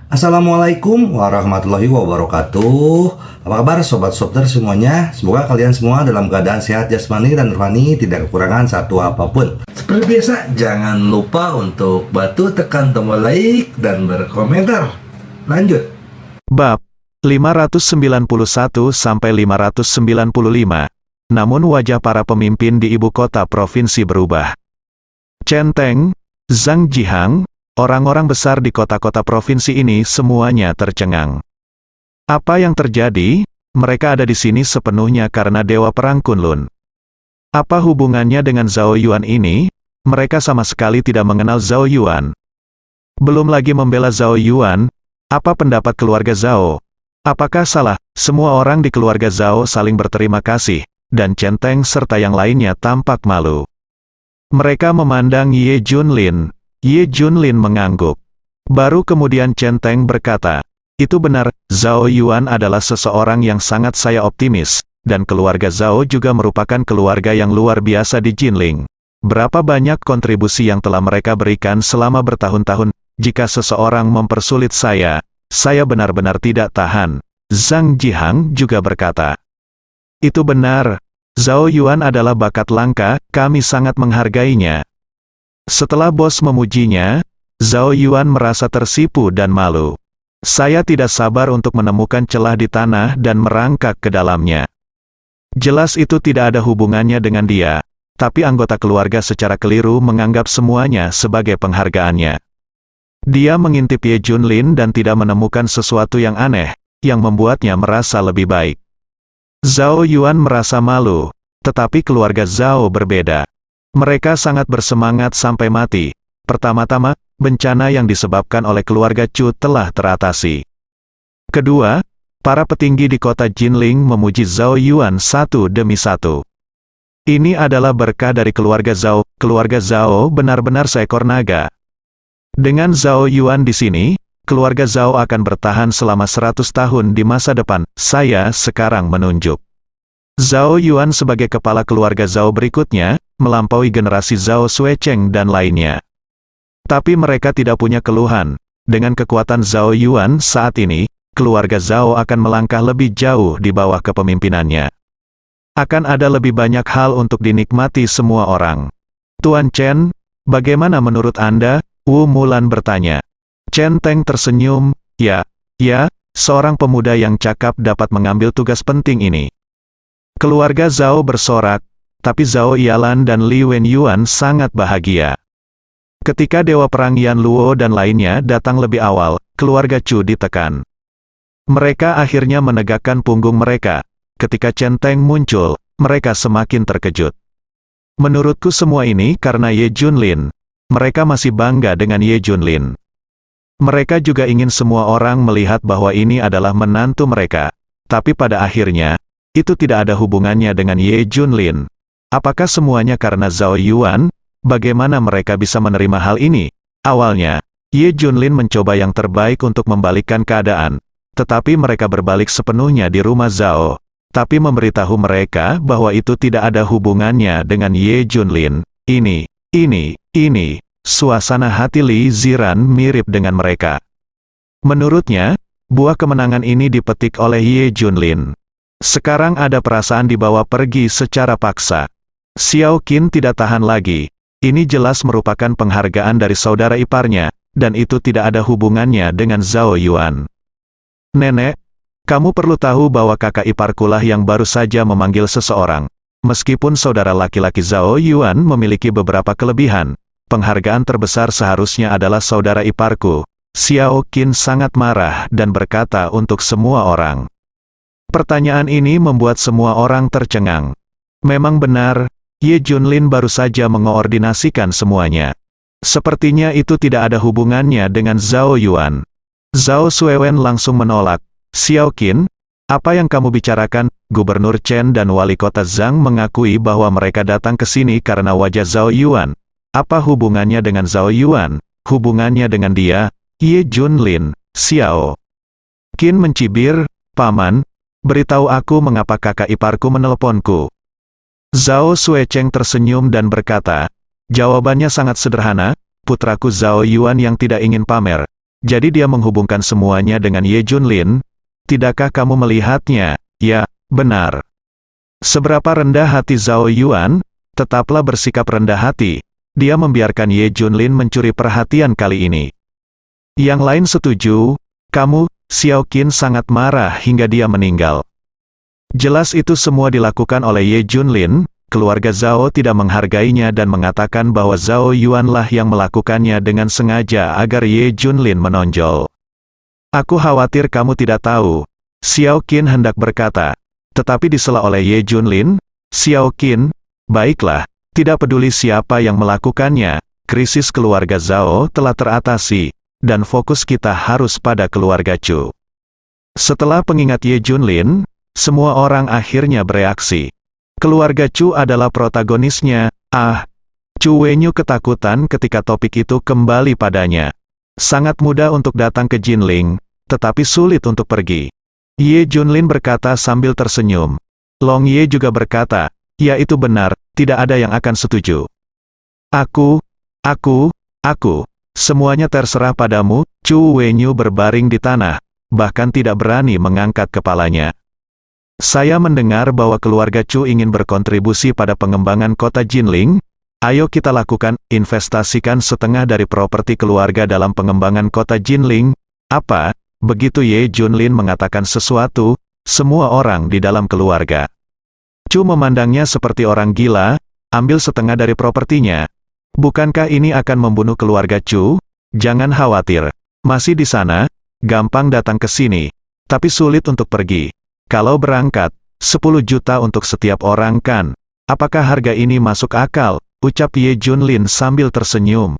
Assalamualaikum warahmatullahi wabarakatuh. Apa kabar sobat Softer semuanya? Semoga kalian semua dalam keadaan sehat jasmani dan rohani, tidak kekurangan satu apapun. Seperti biasa, jangan lupa untuk bantu tekan tombol like dan berkomentar. Lanjut. Bab 591 sampai 595. Namun wajah para pemimpin di ibu kota provinsi berubah. Chen Teng, Zhang Jihang, orang-orang besar di kota-kota provinsi ini semuanya tercengang. Apa yang terjadi? Mereka ada di sini sepenuhnya karena Dewa Perang Kunlun. Apa hubungannya dengan Zhao Yuan ini? Mereka sama sekali tidak mengenal Zhao Yuan. Belum lagi membela Zhao Yuan. Apa pendapat keluarga Zhao? Apakah salah? Semua orang di keluarga Zhao saling berterima kasih, dan Chen Teng serta yang lainnya tampak malu. Mereka memandang Ye Junlin. Ye Junlin mengangguk. Baru kemudian Chen Teng berkata, "Itu benar, Zhao Yuan adalah seseorang yang sangat saya optimis, dan keluarga Zhao juga merupakan keluarga yang luar biasa di Jinling. Berapa banyak kontribusi yang telah mereka berikan selama bertahun-tahun. Jika seseorang mempersulit saya benar-benar tidak tahan." Zhang Jihang juga berkata, "Itu benar, Zhao Yuan adalah bakat langka, kami sangat menghargainya." Setelah bos memujinya, Zhao Yuan merasa tersipu dan malu. "Saya tidak sabar untuk menemukan celah di tanah dan merangkak ke dalamnya." Jelas itu tidak ada hubungannya dengan dia, tapi anggota keluarga secara keliru menganggap semuanya sebagai penghargaannya. Dia mengintip Ye Junlin dan tidak menemukan sesuatu yang aneh, yang membuatnya merasa lebih baik. Zhao Yuan merasa malu, tetapi keluarga Zhao berbeda. Mereka sangat bersemangat sampai mati. Pertama-tama, bencana yang disebabkan oleh keluarga Chu telah teratasi. Kedua, para petinggi di kota Jinling memuji Zhao Yuan satu demi satu. Ini adalah berkah dari keluarga Zhao. Keluarga Zhao benar-benar seekor naga. Dengan Zhao Yuan di sini, keluarga Zhao akan bertahan selama 100 tahun di masa depan. Saya sekarang menunjuk Zhao Yuan sebagai kepala keluarga Zhao berikutnya, melampaui generasi Zhao Suecheng dan lainnya. Tapi mereka tidak punya keluhan. Dengan kekuatan Zhao Yuan saat ini, keluarga Zhao akan melangkah lebih jauh di bawah kepemimpinannya. Akan ada lebih banyak hal untuk dinikmati semua orang. "Tuan Chen, bagaimana menurut Anda?" Wu Mulan bertanya. Chen Teng tersenyum, ya, seorang pemuda yang cakap dapat mengambil tugas penting ini." Keluarga Zhao bersorak, tapi Zhao Yalan dan Li Wenyuan sangat bahagia. Ketika Dewa Perang Yan Luo dan lainnya datang lebih awal, keluarga Chu ditekan. Mereka akhirnya menegakkan punggung mereka. Ketika Chen Teng muncul, mereka semakin terkejut. "Menurutku semua ini karena Ye Junlin." Mereka masih bangga dengan Ye Junlin. Mereka juga ingin semua orang melihat bahwa ini adalah menantu mereka. Tapi pada akhirnya, itu tidak ada hubungannya dengan Ye Junlin. Apakah semuanya karena Zhao Yuan? Bagaimana mereka bisa menerima hal ini? Awalnya, Ye Junlin mencoba yang terbaik untuk membalikkan keadaan. Tetapi mereka berbalik sepenuhnya di rumah Zhao. Tapi memberitahu mereka bahwa itu tidak ada hubungannya dengan Ye Junlin. Ini, suasana hati Li Ziran mirip dengan mereka. Menurutnya, buah kemenangan ini dipetik oleh Ye Junlin. Sekarang ada perasaan dibawa pergi secara paksa. Xiao Qin tidak tahan lagi. Ini jelas merupakan penghargaan dari saudara iparnya, dan itu tidak ada hubungannya dengan Zhao Yuan. "Nenek, kamu perlu tahu bahwa kakak iparkulah yang baru saja memanggil seseorang. Meskipun saudara laki-laki Zhao Yuan memiliki beberapa kelebihan, penghargaan terbesar seharusnya adalah saudara iparku." Xiao Qin sangat marah dan berkata untuk semua orang. Pertanyaan ini membuat semua orang tercengang. Memang benar, Ye Junlin baru saja mengoordinasikan semuanya. Sepertinya itu tidak ada hubungannya dengan Zhao Yuan. Zhao Suewen langsung menolak. "Xiao Qin, apa yang kamu bicarakan?" Gubernur Chen dan wali kota Zhang mengakui bahwa mereka datang ke sini karena wajah Zhao Yuan. Apa hubungannya dengan Zhao Yuan? Hubungannya dengan dia, Ye Junlin. Xiao Qin mencibir, "Paman, beritahu aku mengapa kakak iparku meneleponku." Zhao Suecheng tersenyum dan berkata, "Jawabannya sangat sederhana, putraku Zhao Yuan yang tidak ingin pamer. Jadi dia menghubungkan semuanya dengan Ye Junlin. Tidakkah kamu melihatnya? Ya, benar. Seberapa rendah hati Zhao Yuan, tetaplah bersikap rendah hati. Dia membiarkan Ye Junlin mencuri perhatian kali ini. Yang lain setuju, kamu, Xiao Qin sangat marah hingga dia meninggal. Jelas itu semua dilakukan oleh Ye Junlin, keluarga Zhao tidak menghargainya dan mengatakan bahwa Zhao Yuan lah yang melakukannya dengan sengaja agar Ye Junlin menonjol. Aku khawatir kamu tidak tahu, Xiao Qin hendak berkata, tetapi disela oleh Ye Junlin. Xiao Qin, baiklah, tidak peduli siapa yang melakukannya, krisis keluarga Zhao telah teratasi, dan fokus kita harus pada keluarga Chu. Setelah pengingat Ye Junlin, semua orang akhirnya bereaksi. Keluarga Chu adalah protagonisnya. Chu Wenyu ketakutan ketika topik itu kembali padanya. Sangat mudah untuk datang ke Jinling, tetapi sulit untuk pergi. Ye Junlin berkata sambil tersenyum. Long Ye juga berkata, ya itu benar, tidak ada yang akan setuju. Aku, semuanya terserah padamu. Chu Wenyu berbaring di tanah, bahkan tidak berani mengangkat kepalanya. Saya mendengar bahwa keluarga Chu ingin berkontribusi pada pengembangan kota Jinling. Ayo kita lakukan, investasikan setengah dari properti keluarga dalam pengembangan kota Jinling. Apa? Begitu Ye Junlin mengatakan sesuatu, semua orang di dalam keluarga Chu memandangnya seperti orang gila. Ambil setengah dari propertinya. Bukankah ini akan membunuh keluarga Chu? Jangan khawatir. Masih di sana, gampang datang ke sini, tapi sulit untuk pergi. Kalau berangkat, 10 juta untuk setiap orang kan? Apakah harga ini masuk akal? Ucap Ye Junlin sambil tersenyum.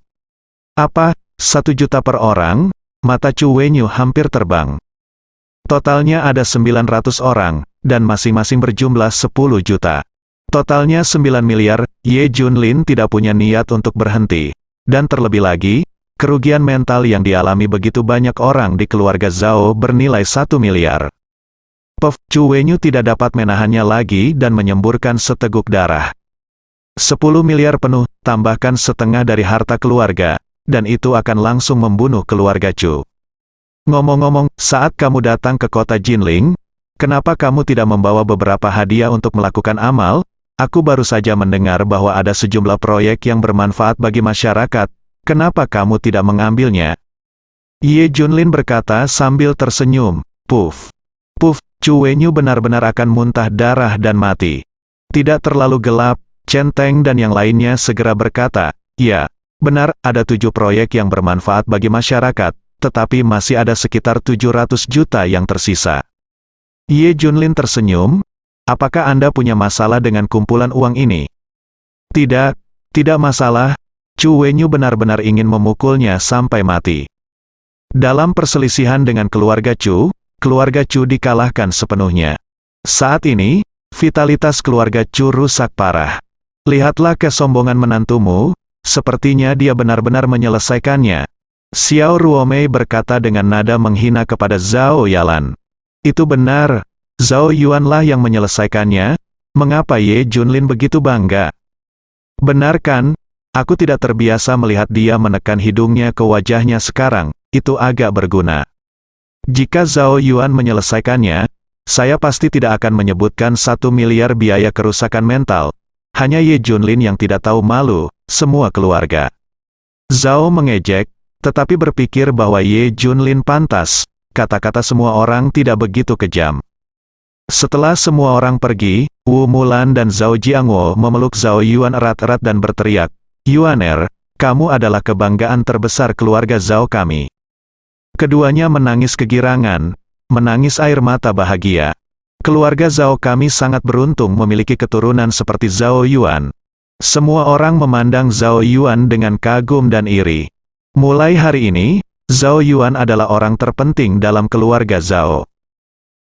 Apa? 1 juta per orang? Mata Chu Wenyu hampir terbang. Totalnya ada 900 orang, dan masing-masing berjumlah 10 juta. Totalnya 9 miliar, Ye Junlin tidak punya niat untuk berhenti. Dan terlebih lagi, kerugian mental yang dialami begitu banyak orang di keluarga Zhao bernilai 1 miliar. Chu Wenyu tidak dapat menahannya lagi dan menyemburkan seteguk darah. 10 miliar penuh, tambahkan setengah dari harta keluarga, dan itu akan langsung membunuh keluarga Chu. Ngomong-ngomong, saat kamu datang ke kota Jinling, kenapa kamu tidak membawa beberapa hadiah untuk melakukan amal? Aku baru saja mendengar bahwa ada sejumlah proyek yang bermanfaat bagi masyarakat, kenapa kamu tidak mengambilnya? Ye Junlin berkata sambil tersenyum. Puff. Chu Wenyu benar-benar akan muntah darah dan mati. Tidak terlalu gelap, Chen Teng dan yang lainnya segera berkata, ya, benar, ada 7 proyek yang bermanfaat bagi masyarakat, tetapi masih ada sekitar 700 juta yang tersisa. Ye Junlin tersenyum, apakah Anda punya masalah dengan kumpulan uang ini? Tidak masalah. Chu Wenyu benar-benar ingin memukulnya sampai mati. Dalam perselisihan dengan keluarga Chu dikalahkan sepenuhnya. Saat ini, vitalitas keluarga Chu rusak parah. Lihatlah kesombongan menantumu, sepertinya dia benar-benar menyelesaikannya. Xiao Ruomei berkata dengan nada menghina kepada Zhao Yalan. Itu benar, Zhao Yuan lah yang menyelesaikannya. Mengapa Ye Junlin begitu bangga? Benar kan? Aku tidak terbiasa melihat dia menekan hidungnya ke wajahnya sekarang, itu agak berguna. Jika Zhao Yuan menyelesaikannya, saya pasti tidak akan menyebutkan 1 miliar biaya kerusakan mental. Hanya Ye Junlin yang tidak tahu malu, semua keluarga Zhao mengejek, tetapi berpikir bahwa Ye Junlin pantas. Kata-kata semua orang tidak begitu kejam. Setelah semua orang pergi, Wu Mulan dan Zhao Jiangwo memeluk Zhao Yuan erat-erat dan berteriak, Yuaner, kamu adalah kebanggaan terbesar keluarga Zhao kami. Keduanya menangis kegirangan, menangis air mata bahagia. Keluarga Zhao kami sangat beruntung memiliki keturunan seperti Zhao Yuan. Semua orang memandang Zhao Yuan dengan kagum dan iri. Mulai hari ini, Zhao Yuan adalah orang terpenting dalam keluarga Zhao.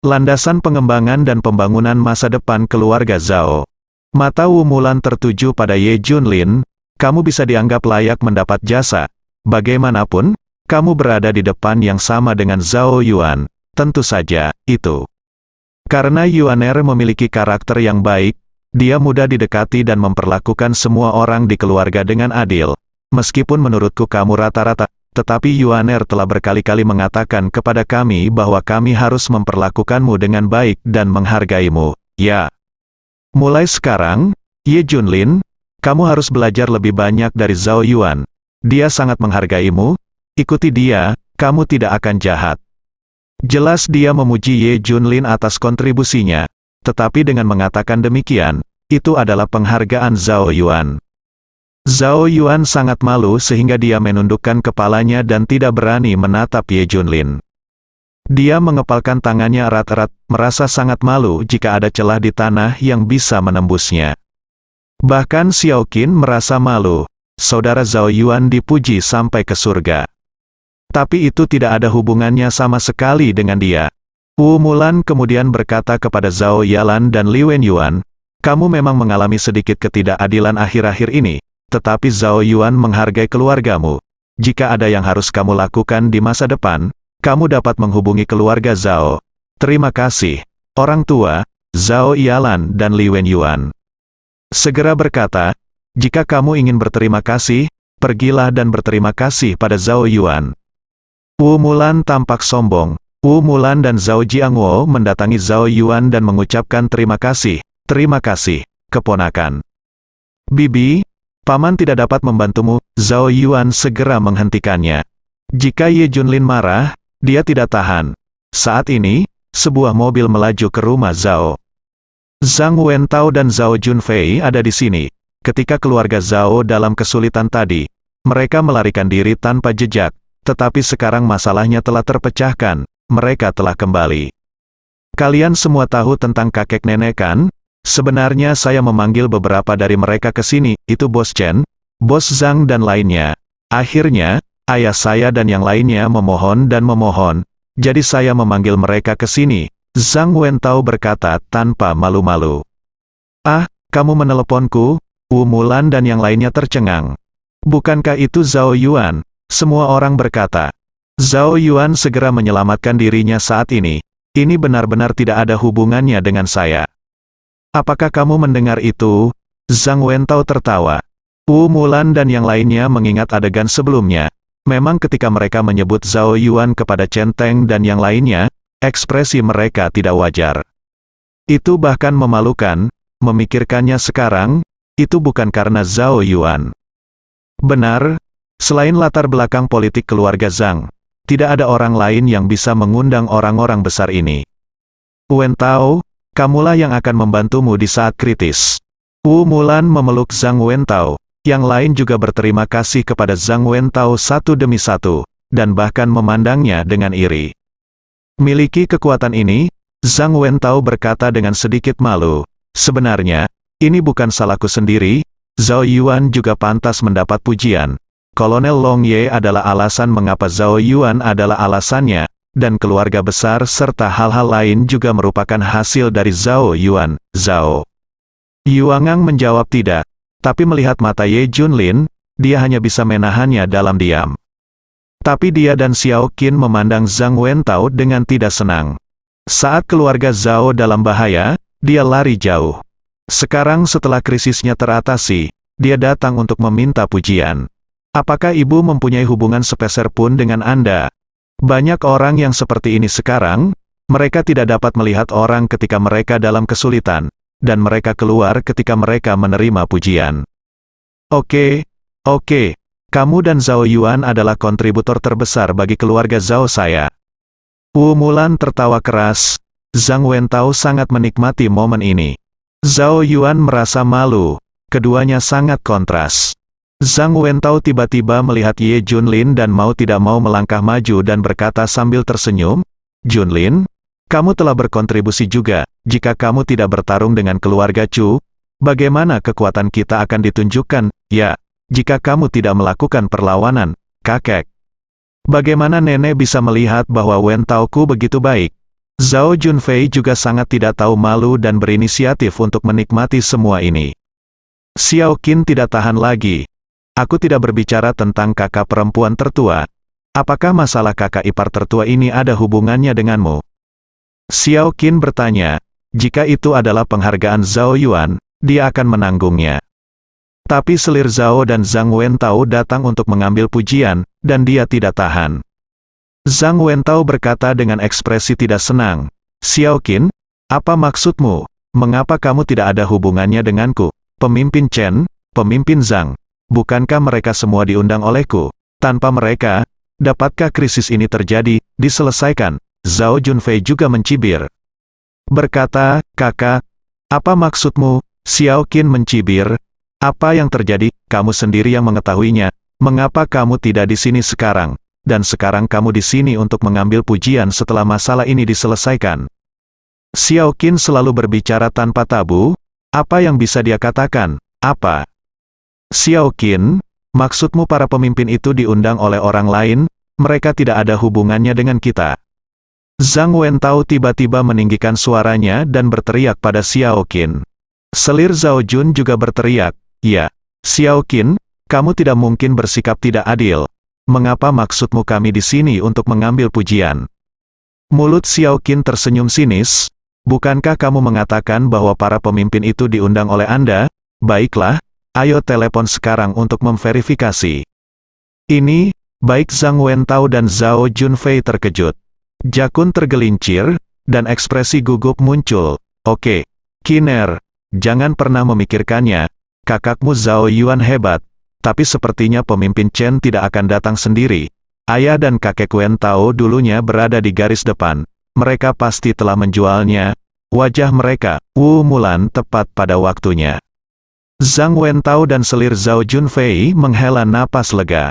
Landasan pengembangan dan pembangunan masa depan keluarga Zhao. Mata Wu Mulan tertuju pada Ye Junlin, kamu bisa dianggap layak mendapat jasa. Bagaimanapun, kamu berada di depan yang sama dengan Zhao Yuan. Tentu saja, itu. Karena Yuaner memiliki karakter yang baik, dia mudah didekati dan memperlakukan semua orang di keluarga dengan adil. Meskipun menurutku kamu rata-rata, tetapi Yuaner telah berkali-kali mengatakan kepada kami bahwa kami harus memperlakukanmu dengan baik dan menghargaimu, ya. Mulai sekarang, Ye Junlin, kamu harus belajar lebih banyak dari Zhao Yuan. Dia sangat menghargaimu, ikuti dia, kamu tidak akan jahat. Jelas dia memuji Ye Junlin atas kontribusinya, tetapi dengan mengatakan demikian, itu adalah penghargaan Zhao Yuan. Zhao Yuan sangat malu sehingga dia menundukkan kepalanya dan tidak berani menatap Ye Junlin. Dia mengepalkan tangannya erat-erat, merasa sangat malu jika ada celah di tanah yang bisa menembusnya. Bahkan Xiao Qin merasa malu, saudara Zhao Yuan dipuji sampai ke surga. Tapi itu tidak ada hubungannya sama sekali dengan dia. Wu Mulan kemudian berkata kepada Zhao Yalan dan Li Wenyuan, kamu memang mengalami sedikit ketidakadilan akhir-akhir ini, tetapi Zhao Yuan menghargai keluargamu. Jika ada yang harus kamu lakukan di masa depan, kamu dapat menghubungi keluarga Zhao. Terima kasih, orang tua, Zhao Yalan dan Li Wenyuan. Segera berkata, jika kamu ingin berterima kasih, pergilah dan berterima kasih pada Zhao Yuan. Wu Mulan tampak sombong. Wu Mulan dan Zhao Jiangwo mendatangi Zhao Yuan dan mengucapkan terima kasih, keponakan. Bibi, Paman tidak dapat membantumu. Zhao Yuan segera menghentikannya. Jika Ye Junlin marah, dia tidak tahan. Saat ini, sebuah mobil melaju ke rumah Zhao. Zhang Wentao dan Zhao Junfei ada di sini. Ketika keluarga Zhao dalam kesulitan tadi, mereka melarikan diri tanpa jejak, tetapi sekarang masalahnya telah terpecahkan, mereka telah kembali. Kalian semua tahu tentang kakek nenek kan? Sebenarnya saya memanggil beberapa dari mereka ke sini, itu Bos Chen, Bos Zhang dan lainnya. Akhirnya, ayah saya dan yang lainnya memohon dan memohon, jadi saya memanggil mereka ke sini. Zhang Wentao berkata tanpa malu-malu. Ah, kamu meneleponku? Wu Mulan dan yang lainnya tercengang. Bukankah itu Zhao Yuan? Semua orang berkata. Zhao Yuan segera menyelamatkan dirinya saat ini. Ini benar-benar tidak ada hubungannya dengan saya. Apakah kamu mendengar itu? Zhang Wentao tertawa. Wu Mulan dan yang lainnya mengingat adegan sebelumnya. Memang ketika mereka menyebut Zhao Yuan kepada Chen Teng dan yang lainnya, ekspresi mereka tidak wajar. Itu bahkan memalukan, memikirkannya sekarang, itu bukan karena Zhao Yuan. Benar, selain latar belakang politik keluarga Zhang, tidak ada orang lain yang bisa mengundang orang-orang besar ini. Wentao, kamulah yang akan membantumu di saat kritis. Wu Mulan memeluk Zhang Wentao, yang lain juga berterima kasih kepada Zhang Wentao satu demi satu, dan bahkan memandangnya dengan iri. Miliki kekuatan ini, Zhang Wentao berkata dengan sedikit malu, sebenarnya, ini bukan salahku sendiri, Zhao Yuan juga pantas mendapat pujian. Kolonel Long Ye adalah alasan mengapa Zhao Yuan adalah alasannya, dan keluarga besar serta hal-hal lain juga merupakan hasil dari Zhao Yuan. Zhao Yuangang menjawab tidak, tapi melihat mata Ye Junlin, dia hanya bisa menahannya dalam diam. Tapi dia dan Xiao Qin memandang Zhang Wentao dengan tidak senang. Saat keluarga Zhao dalam bahaya, dia lari jauh. Sekarang setelah krisisnya teratasi, dia datang untuk meminta pujian. Apakah ibu mempunyai hubungan sepeser pun dengan Anda? Banyak orang yang seperti ini sekarang, mereka tidak dapat melihat orang ketika mereka dalam kesulitan, dan mereka keluar ketika mereka menerima pujian. Oke, kamu dan Zhao Yuan adalah kontributor terbesar bagi keluarga Zhao saya. Wu Mulan tertawa keras, Zhang Wentao sangat menikmati momen ini. Zhao Yuan merasa malu, keduanya sangat kontras. Zhang Wentao tiba-tiba melihat Ye Junlin dan mau tidak mau melangkah maju dan berkata sambil tersenyum, Junlin, kamu telah berkontribusi juga, jika kamu tidak bertarung dengan keluarga Chu, bagaimana kekuatan kita akan ditunjukkan, ya, jika kamu tidak melakukan perlawanan, kakek. Bagaimana nenek bisa melihat bahwa Wentao-ku begitu baik? Zhao Junfei juga sangat tidak tahu malu dan berinisiatif untuk menikmati semua ini. Xiao Qin tidak tahan lagi. Aku tidak berbicara tentang kakak perempuan tertua. Apakah masalah kakak ipar tertua ini ada hubungannya denganmu? Xiao Qin bertanya, jika itu adalah penghargaan Zhao Yuan, dia akan menanggungnya. Tapi selir Zhao dan Zhang Wentao datang untuk mengambil pujian, dan dia tidak tahan. Zhang Wentao berkata dengan ekspresi tidak senang, "Xiao Qin, apa maksudmu? Mengapa kamu tidak ada hubungannya denganku? Pemimpin Chen, pemimpin Zhang, bukankah mereka semua diundang olehku? Tanpa mereka, dapatkah krisis ini terjadi, diselesaikan?" Zhao Junfei juga mencibir. Berkata, "Kakak, apa maksudmu?" Xiao Qin mencibir. "Apa yang terjadi, kamu sendiri yang mengetahuinya. Mengapa kamu tidak di sini sekarang? Dan sekarang kamu di sini untuk mengambil pujian setelah masalah ini diselesaikan." Xiao Qin selalu berbicara tanpa tabu. Apa yang bisa dia katakan? Apa? Xiao Qin, maksudmu para pemimpin itu diundang oleh orang lain? Mereka tidak ada hubungannya dengan kita. Zhang Wentao tiba-tiba meninggikan suaranya dan berteriak pada Xiao Qin. Selir Zhao Jun juga berteriak, "Ya, Xiao Qin, kamu tidak mungkin bersikap tidak adil. Mengapa maksudmu kami di sini untuk mengambil pujian?" Mulut Xiao Qin tersenyum sinis. "Bukankah kamu mengatakan bahwa para pemimpin itu diundang oleh Anda? Baiklah, ayo telepon sekarang untuk memverifikasi." Ini, baik Zhang Wentao dan Zhao Junfei terkejut. Jakun tergelincir, dan ekspresi gugup muncul. "Oke, Qiner, jangan pernah memikirkannya. Kakakmu Zhao Yuan hebat, tapi sepertinya pemimpin Chen tidak akan datang sendiri. Ayah dan kakek Wentao dulunya berada di garis depan. Mereka pasti telah menjualnya. Wajah mereka, Wu Mulan tepat pada waktunya." Zhang Wentao dan selir Zhao Junfei menghela napas lega.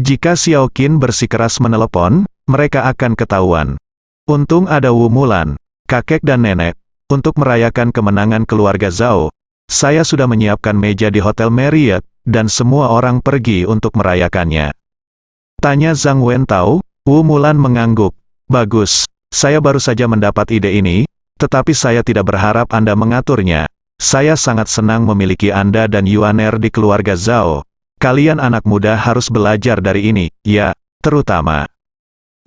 Jika Xiao Qin bersikeras menelepon, mereka akan ketahuan. Untung ada Wu Mulan, kakek dan nenek, untuk merayakan kemenangan keluarga Zhao. Saya sudah menyiapkan meja di Hotel Marriott, dan semua orang pergi untuk merayakannya. Tanya Zhang Wentao. Wu Mulan mengangguk. "Bagus, saya baru saja mendapat ide ini, tetapi saya tidak berharap Anda mengaturnya. Saya sangat senang memiliki Anda dan Yuaner di keluarga Zhao. Kalian anak muda harus belajar dari ini, ya, terutama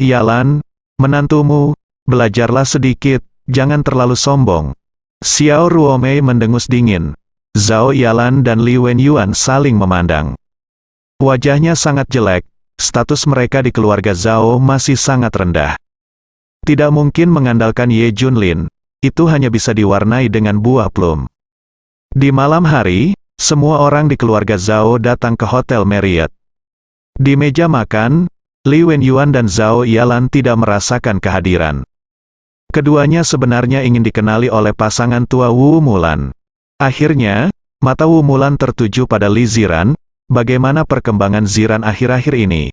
Yalan, menantumu, belajarlah sedikit, jangan terlalu sombong." Xiao Ruomei mendengus dingin. Zhao Yalan dan Li Wenyuan saling memandang. Wajahnya sangat jelek, status mereka di keluarga Zhao masih sangat rendah. Tidak mungkin mengandalkan Ye Junlin, itu hanya bisa diwarnai dengan buah plum. Di malam hari, semua orang di keluarga Zhao datang ke Hotel Marriott. Di meja makan, Li Wenyuan dan Zhao Yalan tidak merasakan kehadiran. Keduanya sebenarnya ingin dikenali oleh pasangan tua Wu Mulan. Akhirnya, mata Wu Mulan tertuju pada Li Ziran. Bagaimana perkembangan Ziran akhir-akhir ini?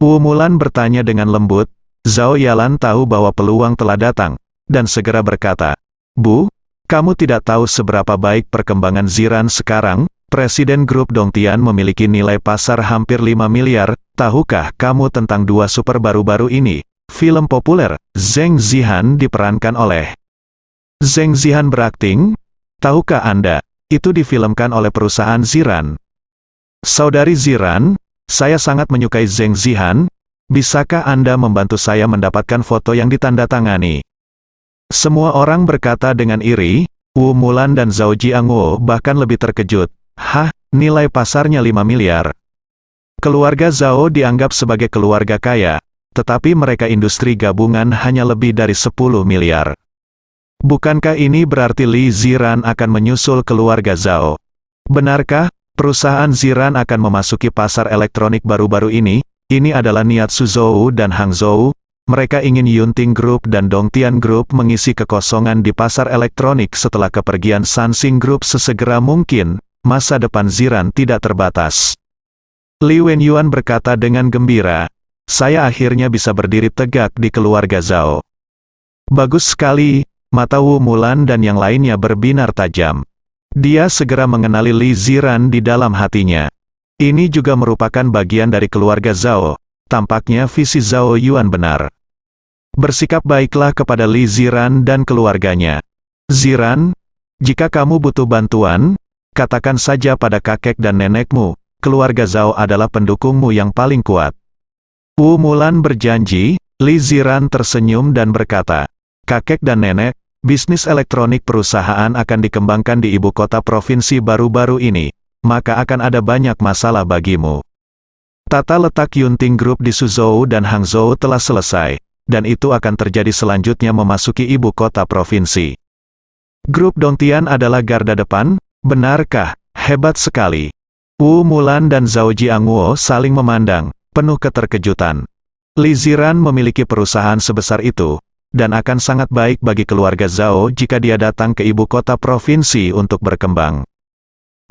Wu Mulan bertanya dengan lembut. Zhao Yalan tahu bahwa peluang telah datang, dan segera berkata, "Bu, kamu tidak tahu seberapa baik perkembangan Ziran sekarang. Presiden grup Dongtian memiliki nilai pasar hampir 5 miliar. Tahukah kamu tentang dua super baru-baru ini? Film populer, Zheng Zihan diperankan oleh Zheng Zihan berakting. Tahukah Anda, itu difilmkan oleh perusahaan Ziran." "Saudari Ziran, saya sangat menyukai Zheng Zihan. Bisakah Anda membantu saya mendapatkan foto yang ditandatangani?" Semua orang berkata dengan iri. Wu Mulan dan Zhao Jiangwo bahkan lebih terkejut. "Hah, nilai pasarnya 5 miliar. Keluarga Zhao dianggap sebagai keluarga kaya, tetapi mereka industri gabungan hanya lebih dari 10 miliar. Bukankah ini berarti Li Ziran akan menyusul keluarga Zhao? Benarkah perusahaan Ziran akan memasuki pasar elektronik baru-baru ini? Ini adalah niat Suzhou dan Hangzhou. Mereka ingin Yunting Group dan Dongtian Group mengisi kekosongan di pasar elektronik setelah kepergian Sansing Group sesegera mungkin. Masa depan Ziran tidak terbatas." Li Wenyuan berkata dengan gembira, "Saya akhirnya bisa berdiri tegak di keluarga Zhao." "Bagus sekali." Mata Wu Mulan dan yang lainnya berbinar tajam. Dia segera mengenali Li Ziran di dalam hatinya. Ini juga merupakan bagian dari keluarga Zhao. Tampaknya visi Zhao Yuan benar. Bersikap baiklah kepada Li Ziran dan keluarganya. "Ziran, jika kamu butuh bantuan, katakan saja pada kakek dan nenekmu. Keluarga Zhao adalah pendukungmu yang paling kuat." Wu Mulan berjanji. Li Ziran tersenyum dan berkata, "Kakek dan nenek, bisnis elektronik perusahaan akan dikembangkan di ibu kota provinsi baru-baru ini. maka akan ada banyak masalah bagimu. Tata letak Yunting Group di Suzhou dan Hangzhou telah selesai, dan itu akan terjadi selanjutnya memasuki ibu kota provinsi. Grup Dongtian adalah garda depan, benarkah? Hebat sekali. Wu Mulan dan Zhao Jianghuo saling memandang, penuh keterkejutan. Li Ziran memiliki perusahaan sebesar itu, dan akan sangat baik bagi keluarga Zhao jika dia datang ke ibu kota provinsi untuk berkembang.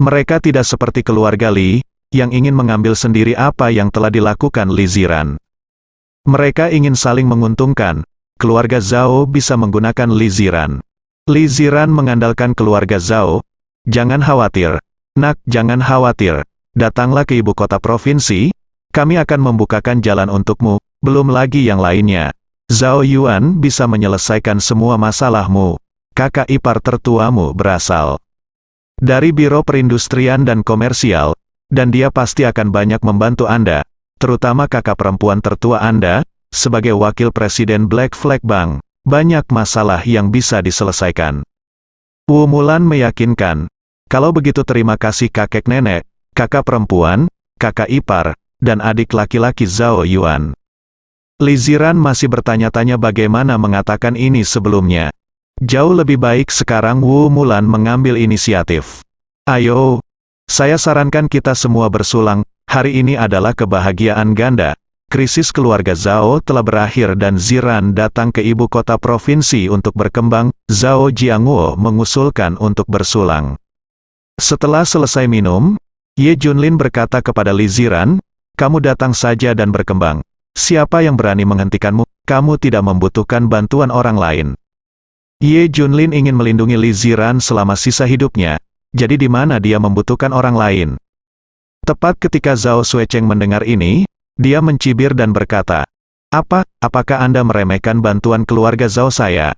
Mereka tidak seperti keluarga Li, yang ingin mengambil sendiri apa yang telah dilakukan Li Ziran. Mereka ingin saling menguntungkan, keluarga Zhao bisa menggunakan Li Ziran. Li Ziran mengandalkan keluarga Zhao, jangan khawatir, nak, jangan khawatir, datanglah ke ibu kota provinsi, kami akan membukakan jalan untukmu, belum lagi yang lainnya. Zhao Yuan bisa menyelesaikan semua masalahmu, kakak ipar tertuamu berasal dari Biro Perindustrian dan Komersial, dan dia pasti akan banyak membantu Anda, terutama kakak perempuan tertua Anda, sebagai wakil presiden Black Flag Bank, banyak masalah yang bisa diselesaikan. Wu Mulan meyakinkan, kalau begitu terima kasih kakek nenek, kakak perempuan, kakak ipar, dan adik laki-laki Zhao Yuan. Li Ziran masih bertanya-tanya bagaimana mengatakan ini sebelumnya. Jauh lebih baik sekarang Wu Mulan mengambil inisiatif. Ayo, saya sarankan kita semua bersulang, hari ini adalah kebahagiaan ganda. Krisis keluarga Zhao telah berakhir dan Ziran datang ke ibu kota provinsi untuk berkembang, Zhao Jianghuo mengusulkan untuk bersulang. Setelah selesai minum, Ye Junlin berkata kepada Li Ziran, kamu datang saja dan berkembang. Siapa yang berani menghentikanmu? Kamu tidak membutuhkan bantuan orang lain. Ye Junlin ingin melindungi Li Ziran selama sisa hidupnya, jadi di mana dia membutuhkan orang lain? Tepat ketika Zhao Suecheng mendengar ini, dia mencibir dan berkata, apakah Anda meremehkan bantuan keluarga Zhao saya?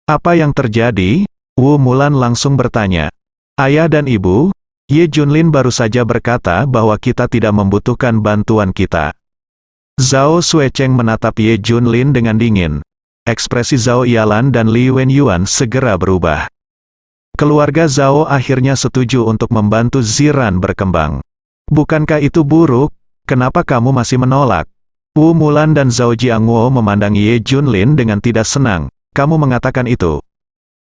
Apa yang terjadi? Wu Mulan langsung bertanya. Ayah dan ibu, Ye Junlin baru saja berkata bahwa kita tidak membutuhkan bantuan kita. Zhao Suecheng menatap Ye Junlin dengan dingin. Ekspresi Zhao Yalan dan Li Wenyuan segera berubah. Keluarga Zhao akhirnya setuju untuk membantu Ziran berkembang. Bukankah itu buruk? Kenapa kamu masih menolak? Wu Mulan dan Zhao Jianghuo memandang Ye Junlin dengan tidak senang. Kamu mengatakan itu?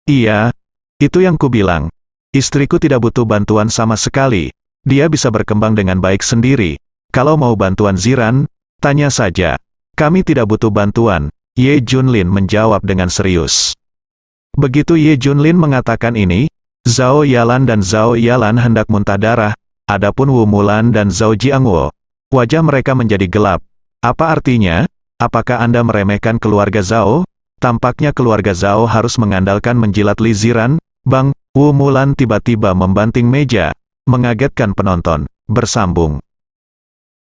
Iya, itu yang kubilang. Istriku tidak butuh bantuan sama sekali. Dia bisa berkembang dengan baik sendiri. Kalau mau bantuan Ziran, tanya saja. Kami tidak butuh bantuan. Ye Junlin menjawab dengan serius. Begitu Ye Junlin mengatakan ini, Zhao Yalan dan Zhao Yalan hendak muntah darah, adapun Wu Mulan dan Zhao Jianghuo, wajah mereka menjadi gelap. Apa artinya? Apakah Anda meremehkan keluarga Zhao? Tampaknya keluarga Zhao harus mengandalkan menjilat Li Ziran. Bang, Wu Mulan tiba-tiba membanting meja, mengagetkan penonton, bersambung.